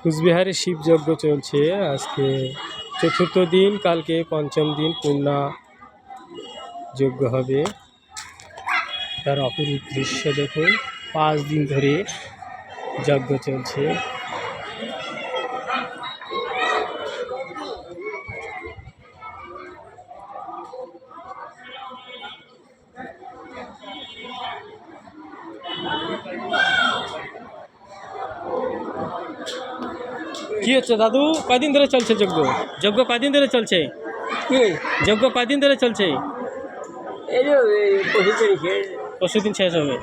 কুচবিহারে শিবযজ্ঞ চলছে। আজকে চতুর্থ দিন, কালকে পঞ্চম দিন পূর্ণা যজ্ঞ হবে। তার অপরূপ দৃশ্য দেখুন, 5 দিন ধরে যজ্ঞ চলছে। কি হচ্ছে দাদু? কয়দিন ধরে চলছে যজ্ঞ? যজ্ঞ কয়দিন ধরে চলছে? যজ্ঞ কয়দিন ধরে চলছে? পরশুদিন শেষ হবে।